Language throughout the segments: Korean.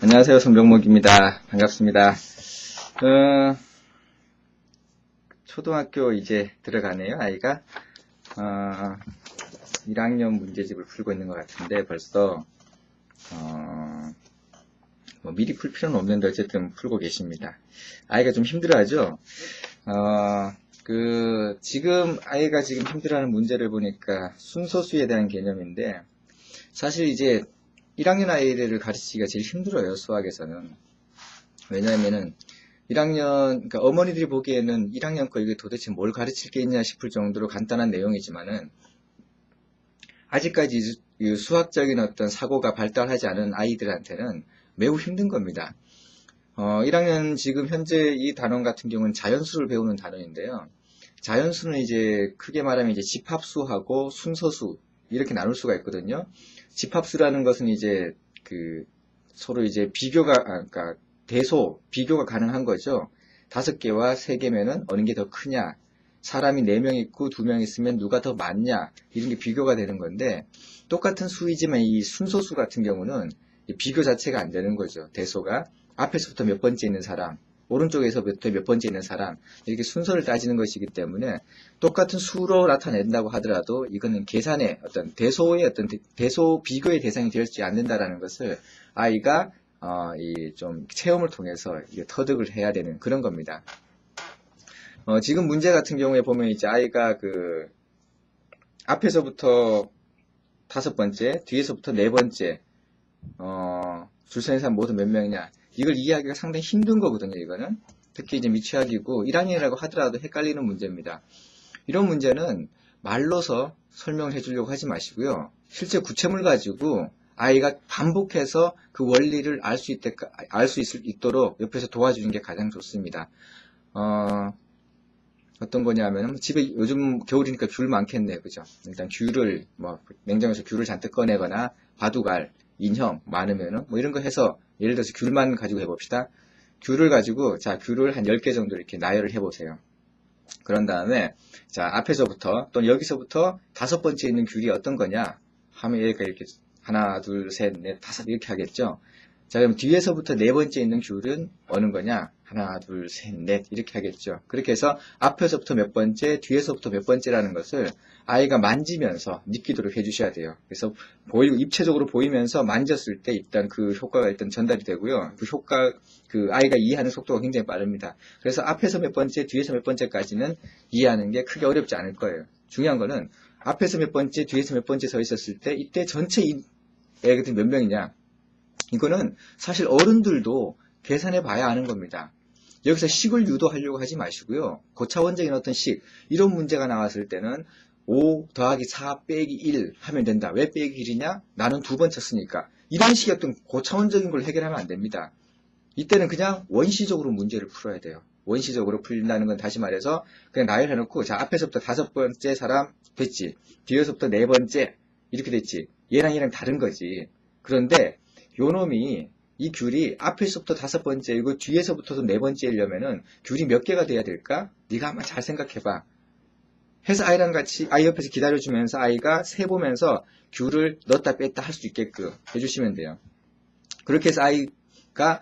안녕하세요. 손병목입니다. 반갑습니다. 초등학교 이제 들어가네요, 아이가. 1학년 문제집을 풀고 있는 것 같은데 벌써 미리 풀 필요는 없는데 어쨌든 풀고 계십니다. 아이가 좀 힘들어하죠? 지금 아이가 지금 힘들어하는 문제를 보니까 순서수에 대한 개념인데 사실 이제 1학년 아이들을 가르치기가 제일 힘들어요, 수학에서는. 왜냐하면은 1학년, 그러니까 어머니들이 보기에는 1학년 거 이게 도대체 뭘 가르칠 게 있냐 싶을 정도로 간단한 내용이지만은 아직까지 이 수학적인 어떤 사고가 발달하지 않은 아이들한테는 매우 힘든 겁니다. 1학년 지금 현재 이 단원 같은 경우는 자연수를 배우는 단원인데요. 자연수는 이제 크게 말하면 이제 집합수하고 순서수 이렇게 나눌 수가 있거든요. 집합수라는 것은 이제 서로 이제 그러니까 비교가 가능한 거죠. 5개와 3개면은 어느 게 더 크냐, 사람이 4명 있고 2명 있으면 누가 더 많냐, 이런 게 비교가 되는 건데, 똑같은 수이지만 이 순서수 같은 경우는 비교 자체가 안 되는 거죠. 대소가 앞에서부터 몇 번째 있는 사람, 오른쪽에서부터 몇 번째 있는 사람, 이렇게 순서를 따지는 것이기 때문에 똑같은 수로 나타낸다고 하더라도 이거는 계산의 어떤 대소 비교의 대상이 되지 않는다라는 것을 아이가 좀 체험을 통해서 터득을 해야 되는 그런 겁니다. 지금 문제 같은 경우에 보면 이제 아이가 앞에서부터 5번째, 뒤에서부터 4번째, 줄 서 있는 사람 모두 몇 명이냐, 이걸 이해하기가 상당히 힘든 거거든요, 이거는. 특히 이제 미취학이고 1학년이라고 하더라도 헷갈리는 문제입니다. 이런 문제는 말로서 설명을 해주려고 하지 마시고요. 실제 구체물 가지고 아이가 반복해서 그 원리를 알 수 있도록 옆에서 도와주는 게 가장 좋습니다. 어떤 거냐면, 집에 요즘 겨울이니까 귤 많겠네, 그죠? 일단 귤을, 냉장고에서 귤을 잔뜩 꺼내거나, 바둑알, 인형 많으면은, 이런 거 해서, 예를 들어서 귤만 가지고 해봅시다. 귤을 가지고, 귤을 한 10개 정도 이렇게 나열을 해보세요. 그런 다음에, 앞에서부터, 또는 여기서부터 5번째 있는 귤이 어떤 거냐? 하면 얘가 이렇게, 하나, 둘, 셋, 넷, 5, 이렇게 하겠죠? 그럼 뒤에서부터 4번째 있는 귤은 어느 거냐? 하나, 둘, 셋, 넷, 이렇게 하겠죠. 그렇게 해서 앞에서부터 몇 번째, 뒤에서부터 몇 번째라는 것을 아이가 만지면서 느끼도록 해주셔야 돼요. 그래서 입체적으로 보이면서 만졌을 때 일단 그 효과가 일단 전달이 되고요. 아이가 이해하는 속도가 굉장히 빠릅니다. 그래서 앞에서 몇 번째, 뒤에서 몇 번째까지는 이해하는 게 크게 어렵지 않을 거예요. 중요한 거는 앞에서 몇 번째, 뒤에서 몇 번째 서 있었을 때 이때 전체 애들 몇 명이냐? 이거는 사실 어른들도 계산해 봐야 아는 겁니다. 여기서 식을 유도하려고 하지 마시고요. 고차원적인 어떤 식, 이런 문제가 나왔을 때는 5 더하기 4 빼기 1 하면 된다. 왜 빼기 1이냐? 나는 2번 쳤으니까. 이런 식의 어떤 고차원적인 걸 해결하면 안 됩니다. 이때는 그냥 원시적으로 문제를 풀어야 돼요. 원시적으로 풀린다는 건 다시 말해서 그냥 나열해놓고, 앞에서부터 5번째 사람 됐지. 뒤에서부터 4번째 이렇게 됐지. 얘랑 다른 거지. 그런데 요놈이 이 귤이 앞에서부터 5번째이고 뒤에서부터도 4번째이려면은 귤이 몇 개가 돼야 될까? 네가 한번 잘 생각해봐. 해서 아이랑 같이 아이 옆에서 기다려주면서 아이가 세보면서 귤을 넣었다 뺐다 할 수 있게끔 해주시면 돼요. 그렇게 해서 아이가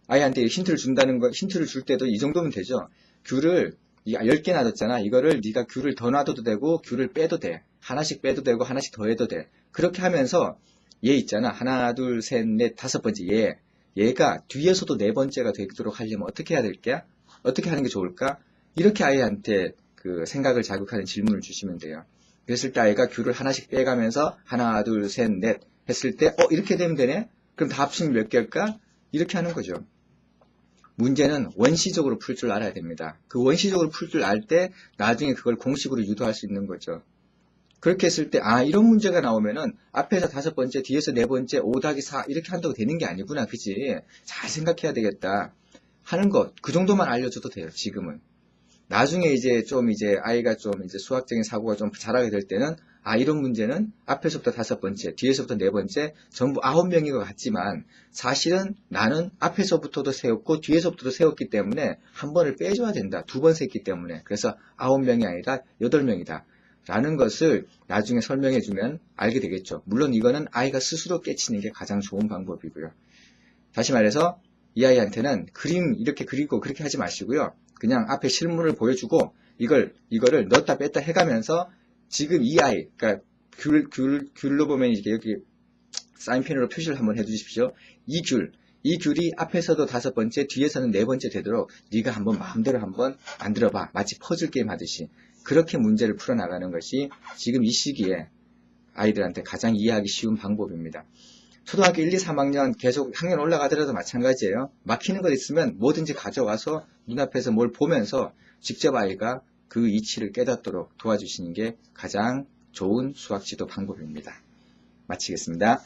아이한테 힌트를 줄 때도 이 정도면 되죠. 귤을 10개 놔뒀잖아. 이거를 네가 귤을 더 놔둬도 되고 귤을 빼도 돼. 하나씩 빼도 되고 하나씩 더 해도 돼. 그렇게 하면서 얘 있잖아. 하나, 둘, 셋, 넷, 5번째 얘가 뒤에서도 4번째가 되도록 하려면 어떻게 해야 될까? 어떻게 하는 게 좋을까? 이렇게 아이한테 생각을 자극하는 질문을 주시면 돼요. 그랬을 때 아이가 귤을 하나씩 빼가면서 하나, 둘, 셋, 넷 했을 때 이렇게 되면 되네? 그럼 다 합치면 몇 개일까? 이렇게 하는 거죠. 문제는 원시적으로 풀 줄 알아야 됩니다. 그 원시적으로 풀 줄 알 때 나중에 그걸 공식으로 유도할 수 있는 거죠. 그렇게 했을 때 이런 문제가 나오면은 앞에서 5번째, 뒤에서 4번째, 5 더하기 4 이렇게 한다고 되는 게 아니구나, 그치? 잘 생각해야 되겠다 하는 것, 그 정도만 알려줘도 돼요. 지금은. 나중에 아이가 수학적인 사고가 좀 자라게 될 때는 이런 문제는 앞에서부터 5번째, 뒤에서부터 4번째 전부 9명인 것 같지만 사실은 나는 앞에서부터도 세웠고 뒤에서부터도 세웠기 때문에 한 번을 빼줘야 된다. 2번 셌기 때문에. 그래서 9명이 아니라 8명이다. 라는 것을 나중에 설명해주면 알게 되겠죠. 물론 이거는 아이가 스스로 깨치는 게 가장 좋은 방법이고요. 다시 말해서 이 아이한테는 그림 이렇게 그리고 그렇게 하지 마시고요. 그냥 앞에 실물을 보여주고 이거를 넣었다 뺐다 해가면서 지금 이 아이, 그러니까 귤로 보면 이렇게 여기 사인펜으로 표시를 한번 해주십시오. 이 귤이 앞에서도 5번째, 뒤에서는 4번째 되도록 네가 한번 마음대로 한번 만들어봐. 마치 퍼즐 게임 하듯이. 그렇게 문제를 풀어나가는 것이 지금 이 시기에 아이들한테 가장 이해하기 쉬운 방법입니다. 초등학교 1, 2, 3학년 계속 학년 올라가더라도 마찬가지예요. 막히는 것 있으면 뭐든지 가져와서 눈앞에서 뭘 보면서 직접 아이가 그 이치를 깨닫도록 도와주시는 게 가장 좋은 수학 지도 방법입니다. 마치겠습니다.